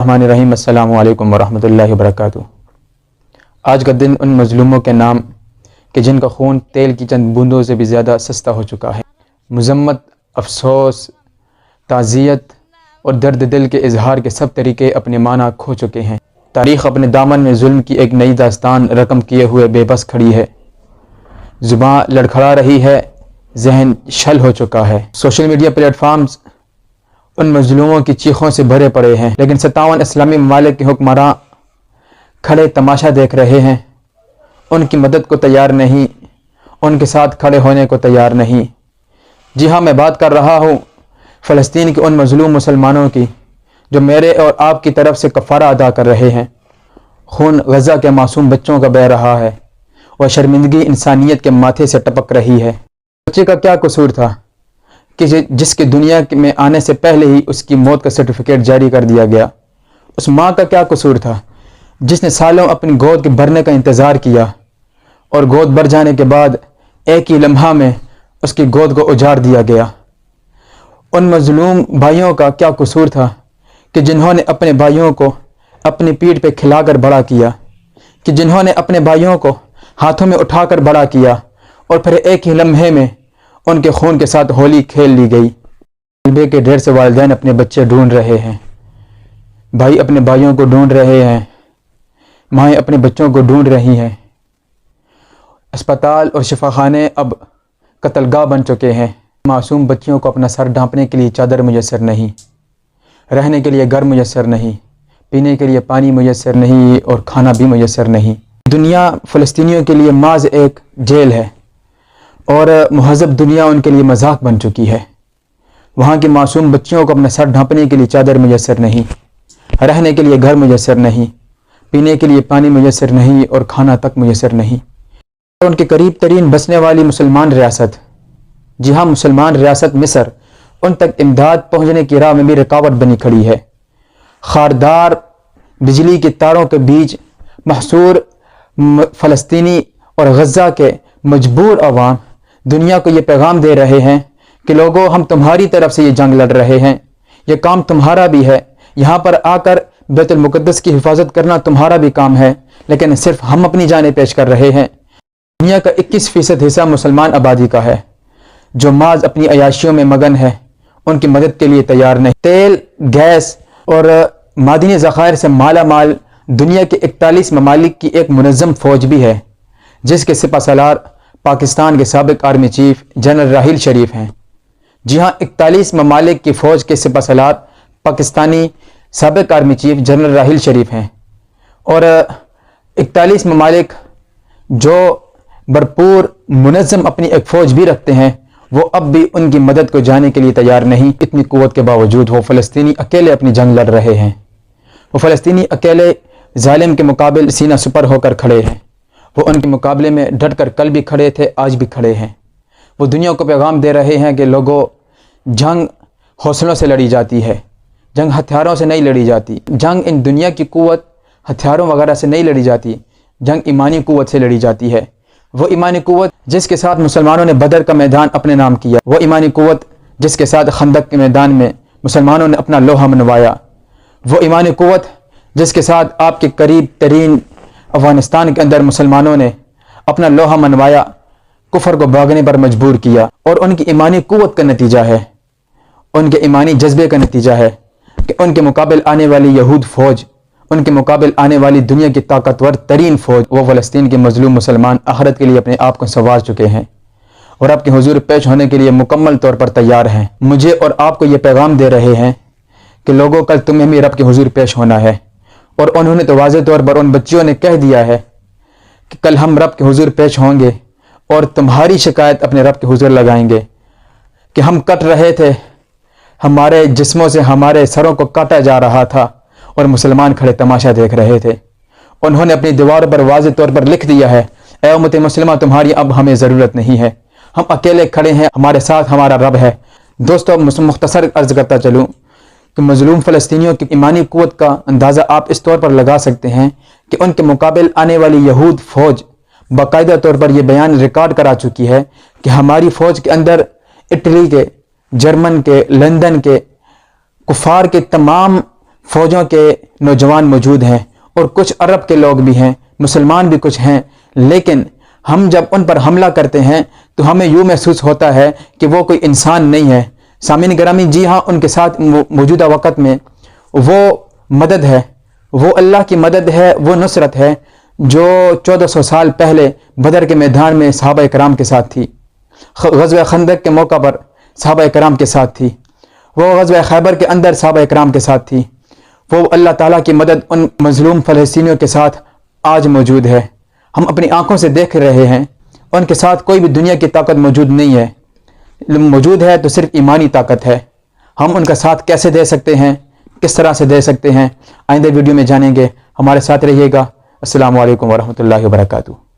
الرحمن الرحیم۔ السلام علیکم ورحمۃ اللہ وبرکاتہ۔ آج کا دن ان مظلوموں کے نام کہ جن کا خون تیل کی چند بوندوں سے بھی زیادہ سستا ہو چکا ہے۔ مذمت، افسوس، تعزیت اور درد دل کے اظہار کے سب طریقے اپنے معنی کھو چکے ہیں۔ تاریخ اپنے دامن میں ظلم کی ایک نئی داستان رقم کیے ہوئے بے بس کھڑی ہے۔ زباں لڑکھڑا رہی ہے، ذہن شل ہو چکا ہے۔ سوشل میڈیا پلیٹ فارمز ان مظلوموں کی چیخوں سے بھرے پڑے ہیں، لیکن 57 اسلامی ممالک کے حکمراں کھڑے تماشا دیکھ رہے ہیں، ان کی مدد کو تیار نہیں، ان کے ساتھ کھڑے ہونے کو تیار نہیں۔ جی ہاں، میں بات کر رہا ہوں فلسطین کے ان مظلوم مسلمانوں کی جو میرے اور آپ کی طرف سے کفارہ ادا کر رہے ہیں۔ خون غزہ کے معصوم بچوں کا بہہ رہا ہے اور شرمندگی انسانیت کے ماتھے سے ٹپک رہی ہے۔ بچے کا کیا قصور تھا کہ جس کے دنیا میں آنے سے پہلے ہی اس کی موت کا سرٹیفکیٹ جاری کر دیا گیا؟ اس ماں کا کیا قصور تھا جس نے سالوں اپنی گود کے بھرنے کا انتظار کیا اور گود بھر جانے کے بعد ایک ہی لمحہ میں اس کی گود کو اجاڑ دیا گیا؟ ان مظلوم بھائیوں کا کیا قصور تھا کہ جنہوں نے اپنے بھائیوں کو اپنی پیٹھ پہ کھلا کر بڑا کیا، کہ جنہوں نے اپنے بھائیوں کو ہاتھوں میں اٹھا کر بڑا کیا اور پھر ایک ہی لمحے میں ان کے خون کے ساتھ ہولی کھیل لی گئی؟ ملبے کے ڈھیر سے والدین اپنے بچے ڈھونڈ رہے ہیں، بھائی اپنے بھائیوں کو ڈھونڈ رہے ہیں، مائیں اپنے بچوں کو ڈھونڈ رہی ہیں۔ اسپتال اور شفا خانے اب قتل گاہ بن چکے ہیں۔ معصوم بچیوں کو اپنا سر ڈھانپنے کے لیے چادر میسر نہیں، رہنے کے لیے گھر میسر نہیں، پینے کے لیے پانی میسر نہیں اور کھانا بھی میسر نہیں۔ دنیا فلسطینیوں کے لیے محض ایک جیل ہے اور مہذب دنیا ان کے لیے مذاق بن چکی ہے۔ وہاں کی معصوم بچیوں کو اپنا سر ڈھانپنے کے لیے چادر میسر نہیں، رہنے کے لیے گھر میسر نہیں، پینے کے لیے پانی میسر نہیں اور کھانا تک میسر نہیں۔ ان کے قریب ترین بسنے والی مسلمان ریاست، جی ہاں مسلمان ریاست مصر، ان تک امداد پہنچنے کی راہ میں بھی رکاوٹ بنی کھڑی ہے۔ خاردار بجلی کے تاروں کے بیچ محصور فلسطینی اور غزہ کے مجبور عوام دنیا کو یہ پیغام دے رہے ہیں کہ لوگوں، ہم تمہاری طرف سے یہ جنگ لڑ رہے ہیں، یہ کام تمہارا بھی ہے، یہاں پر آ کر بیت المقدس کی حفاظت کرنا تمہارا بھی کام ہے، لیکن صرف ہم اپنی جانیں پیش کر رہے ہیں۔ دنیا کا 21% حصہ مسلمان آبادی کا ہے جو محض اپنی عیاشیوں میں مگن ہے، ان کی مدد کے لیے تیار نہیں۔ تیل، گیس اور معدنی ذخائر سے مالا مال دنیا کے 41 ممالک کی ایک منظم فوج بھی ہے جس کے سپہ سالار پاکستان کے سابق army chief general Raheel Sharif ہیں۔ جی ہاں، 41 ممالک کی فوج کے سپہ سالار پاکستانی سابق army chief general Raheel Sharif ہیں، اور 41 ممالک جو بھرپور منظم اپنی ایک فوج بھی رکھتے ہیں، وہ اب بھی ان کی مدد کو جانے کے لیے تیار نہیں۔ اتنی قوت کے باوجود وہ فلسطینی اکیلے اپنی جنگ لڑ رہے ہیں، وہ فلسطینی اکیلے ظالم کے مقابل سینہ سپر ہو کر کھڑے ہیں۔ وہ ان کے مقابلے میں ڈٹ کر کل بھی کھڑے تھے، آج بھی کھڑے ہیں۔ وہ دنیا کو پیغام دے رہے ہیں کہ لوگوں، جنگ حوصلوں سے لڑی جاتی ہے، جنگ ہتھیاروں سے نہیں لڑی جاتی، جنگ ان دنیا کی قوت ہتھیاروں وغیرہ سے نہیں لڑی جاتی، جنگ ایمانی قوت سے لڑی جاتی ہے۔ وہ ایمانی قوت جس کے ساتھ مسلمانوں نے بدر کا میدان اپنے نام کیا، وہ ایمانی قوت جس کے ساتھ خندق کے میدان میں مسلمانوں نے اپنا لوہا منوایا، وہ ایمانی قوت جس کے ساتھ آپ کے قریب ترین افغانستان کے اندر مسلمانوں نے اپنا لوہا منوایا، کفر کو بھاگنے پر مجبور کیا، اور ان کی ایمانی قوت کا نتیجہ ہے، ان کے ایمانی جذبے کا نتیجہ ہے کہ ان کے مقابل آنے والی یہود فوج، ان کے مقابل آنے والی دنیا کی طاقتور ترین فوج، وہ فلسطین کے مظلوم مسلمان آخرت کے لیے اپنے آپ کو سنوار چکے ہیں اور آپ کے حضور پیش ہونے کے لیے مکمل طور پر تیار ہیں۔ مجھے اور آپ کو یہ پیغام دے رہے ہیں کہ لوگوں، کل تمہیں بھی رب کے حضور پیش ہونا ہے، اور انہوں نے تو واضح طور پر ان بچیوں نے کہہ دیا ہے کہ کل ہم رب کے حضور پیش ہوں گے اور تمہاری شکایت اپنے رب کے حضور لگائیں گے کہ ہم کٹ رہے تھے، ہمارے جسموں سے ہمارے سروں کو کاٹا جا رہا تھا اور مسلمان کھڑے تماشا دیکھ رہے تھے۔ انہوں نے اپنی دیواروں پر واضح طور پر لکھ دیا ہے، اے امت مسلمہ، تمہاری اب ہمیں ضرورت نہیں ہے، ہم اکیلے کھڑے ہیں، ہمارے ساتھ ہمارا رب ہے۔ دوستو، مختصر عرض کرتا چلوں کہ مظلوم فلسطینیوں کی ایمانی قوت کا اندازہ آپ اس طور پر لگا سکتے ہیں کہ ان کے مقابل آنے والی یہود فوج باقاعدہ طور پر یہ بیان ریکارڈ کرا چکی ہے کہ ہماری فوج کے اندر اٹلی کے، جرمن کے، لندن کے کفار کے تمام فوجوں کے نوجوان موجود ہیں اور کچھ عرب کے لوگ بھی ہیں، مسلمان بھی کچھ ہیں، لیکن ہم جب ان پر حملہ کرتے ہیں تو ہمیں یوں محسوس ہوتا ہے کہ وہ کوئی انسان نہیں ہے۔ سامعین گرامی، جی ہاں، ان کے ساتھ موجودہ وقت میں وہ مدد ہے، وہ اللہ کی مدد ہے، وہ نصرت ہے جو 1400 سال پہلے بدر کے میدان میں صحابہ کرام کے ساتھ تھی، غزوہ خندق کے موقع پر صحابہ کرام کے ساتھ تھی، وہ غزوہ خیبر کے اندر صحابہ کرام کے ساتھ تھی۔ وہ اللہ تعالیٰ کی مدد ان مظلوم فلسطینیوں کے ساتھ آج موجود ہے۔ ہم اپنی آنکھوں سے دیکھ رہے ہیں، ان کے ساتھ کوئی بھی دنیا کی طاقت موجود نہیں ہے، موجود ہے تو صرف ایمانی طاقت ہے۔ ہم ان کا ساتھ کیسے دے سکتے ہیں، کس طرح سے دے سکتے ہیں، آئندہ ویڈیو میں جانیں گے۔ ہمارے ساتھ رہیے گا۔ السلام علیکم ورحمۃ اللہ وبرکاتہ۔